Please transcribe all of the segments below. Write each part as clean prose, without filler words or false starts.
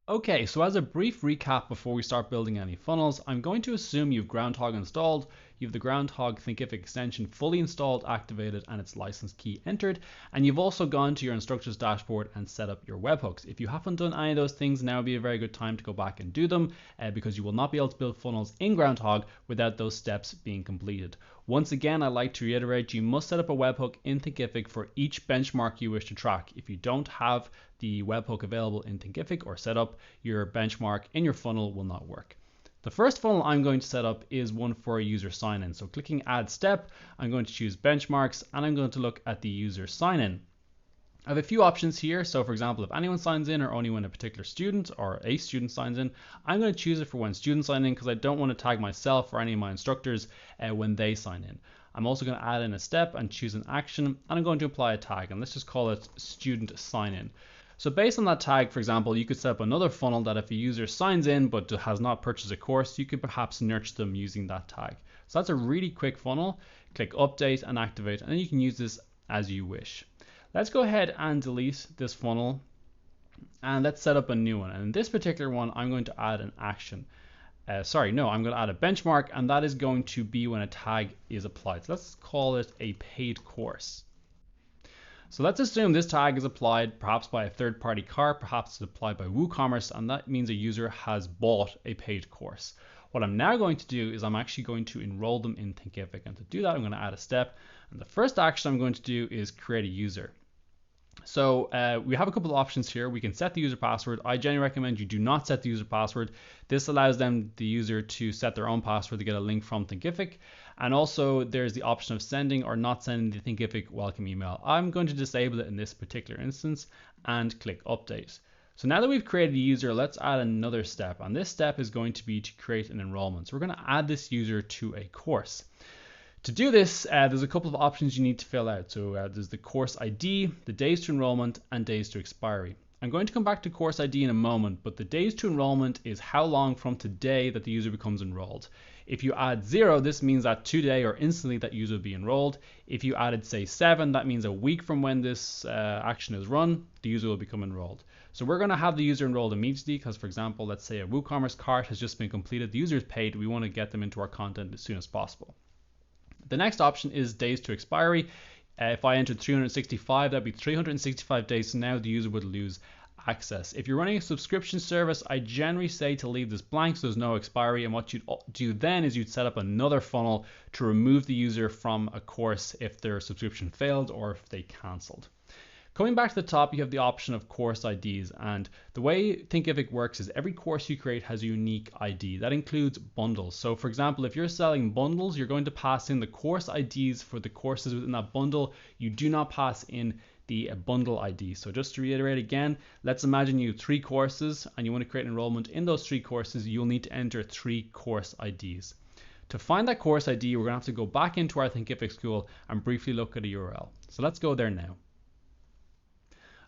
Okay, so as a brief recap before we start building any funnels, I'm going to assume you've Groundhogg installed, you've the Groundhogg Thinkific extension fully installed, activated, and its license key entered, and you've also gone to your instructors dashboard and set up your webhooks. If you haven't done any of those things, now would be a very good time to go back and do them because you will not be able to build funnels in Groundhogg without those steps being completed. Once again, I'd like to reiterate, you must set up a webhook in Thinkific for each benchmark you wish to track. If you don't have the webhook available in Thinkific or set up, your benchmark in your funnel will not work. The first funnel I'm going to set up is one for a user sign-in. So clicking add step, I'm going to choose benchmarks and I'm going to look at the user sign-in. I have a few options here. So for example, if anyone signs in or only when a particular student or a student signs in, I'm going to choose it for when students sign in because I don't want to tag myself or any of my instructors when they sign in. I'm also going to add in a step and choose an action, and I'm going to apply a tag, and let's just call it student sign in. So based on that tag, for example, you could set up another funnel that if a user signs in but has not purchased a course, you could perhaps nurture them using that tag. So that's a really quick funnel. Click update and activate, and then you can use this as you wish. Let's go ahead and delete this funnel and let's set up a new one. And in this particular one, I'm going to add an action. I'm going to add a benchmark, and that is going to be when a tag is applied. So let's call it a paid course. So let's assume this tag is applied perhaps by a third-party cart, perhaps it's applied by WooCommerce, and that means a user has bought a paid course. What I'm now going to do is I'm actually going to enroll them in Thinkific, and to do that I'm going to add a step, and the first action I'm going to do is create a user. So we have a couple of options here. We can set the user password. I generally recommend you do not set the user password. This allows the user to set their own password to get a link from Thinkific. And also there's the option of sending or not sending the Thinkific welcome email. I'm going to disable it in this particular instance and click update. So now that we've created a user, let's add another step. And this step is going to be to create an enrollment. So we're going to add this user to a course. To do this, there's a couple of options you need to fill out. So there's the course ID, the days to enrollment, and days to expiry. I'm going to come back to course ID in a moment, but the days to enrollment is how long from today that the user becomes enrolled. If you add 0, this means that today or instantly that user will be enrolled. If you added, say, 7, that means a week from when this action is run, the user will become enrolled. So we're going to have the user enrolled immediately because, for example, let's say a WooCommerce cart has just been completed, the user is paid, we want to get them into our content as soon as possible. The next option is days to expiry. If I entered 365, that'd be 365 days. So now the user would lose access. If you're running a subscription service, I generally say to leave this blank so there's no expiry. And what you'd do then is you'd set up another funnel to remove the user from a course if their subscription failed or if they canceled. Coming back to the top, you have the option of course IDs, and the way Thinkific works is every course you create has a unique ID. That includes bundles. So for example, if you're selling bundles, you're going to pass in the course IDs for the courses within that bundle. You do not pass in the bundle ID. So just to reiterate again, let's imagine you have 3 courses and you want to create enrollment in those 3 courses, you'll need to enter 3 course IDs. To find that course ID, we're going to have to go back into our Thinkific school and briefly look at a URL. So let's go there now.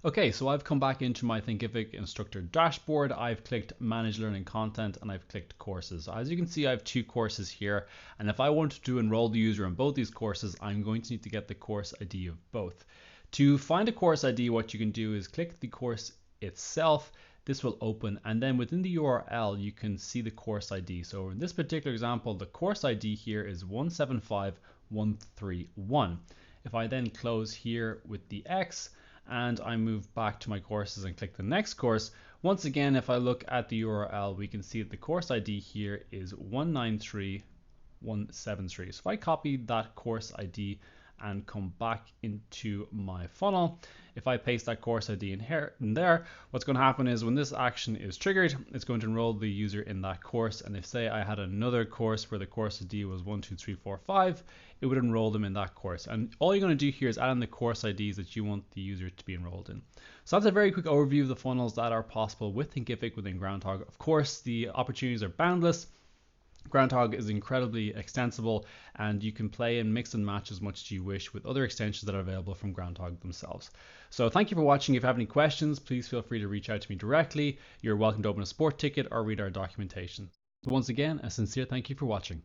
Okay, so I've come back into my Thinkific instructor dashboard. I've clicked manage learning content and I've clicked courses. As you can see, I have 2 courses here. And if I wanted to enroll the user in both these courses, I'm going to need to get the course ID of both. To find a course ID, what you can do is click the course itself. This will open, and then within the URL, you can see the course ID. So in this particular example, the course ID here is 175131. If I then close here with the X, and I move back to my courses and click the next course. Once again, if I look at the URL, we can see that the course ID here is 193173. So if I copy that course ID and come back into my funnel, if I paste that course ID in here and there, what's going to happen is when this action is triggered, it's going to enroll the user in that course. And if say I had another course where the course ID was 12345, it would enroll them in that course. And all you're going to do here is add in the course IDs that you want the user to be enrolled in. So that's a very quick overview of the funnels that are possible with Thinkific within Groundhogg. Of course, the opportunities are boundless. Groundhogg is incredibly extensible, and you can play and mix and match as much as you wish with other extensions that are available from Groundhogg themselves. So thank you for watching. If you have any questions, please feel free to reach out to me directly. You're welcome to open a support ticket or read our documentation. Once again, a sincere thank you for watching.